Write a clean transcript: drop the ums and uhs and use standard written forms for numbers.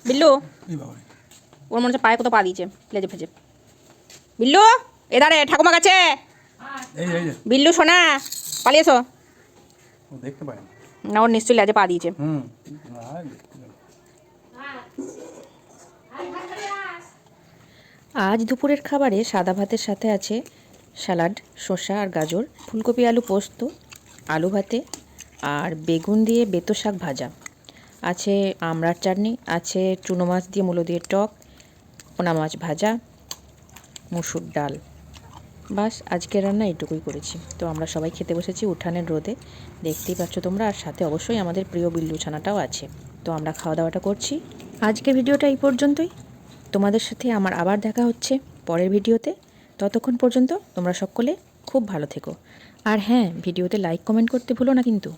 বিল্লু ওর মনে হচ্ছে পায়ে কত পা দিয়েছে লেজে ফেজে। বিল্লু এদারে ঠাকুমা কাছে। বিল্লু সোনা পালিয়ে এসো। দেখতে পাই না, ওর নিশ্চয়ই লেজে পা দিয়েছে। আজ দুপুরের খাবারে সাদা ভাতের সাথে আছে স্যালাড, শসা আর গাজর, ফুলকপি আলু পোস্ত, আলু ভাতে আর বেগুন দিয়ে বেতো শাক ভাজা, আছে আমড়ার চাটনি, আছে চুনো মাছ দিয়ে মূলো দিয়ে টক, পোনা মাছ ভাজা, মুসুর ডাল। বাস আজকের রান্না এইটুকুই করেছি। তো আমরা সবাই খেতে বসেছি উঠানের রোদে, দেখতেই পাচ্ছ তোমরা। আর সাথে অবশ্যই আমাদের প্রিয় বিল্লু ছানাটাও আছে। তো আমরা খাওয়া দাওয়াটা করছি। আজকের ভিডিওটা এই পর্যন্তই। তোমাদের সাথে আমার আবার দেখা হচ্ছে পরের ভিডিওতে। ততক্ষণ পর্যন্ত তোমরা সকলে খুব ভালো থেকো। আর হ্যাঁ, ভিডিওতে লাইক কমেন্ট করতে ভুলো না কিন্তু।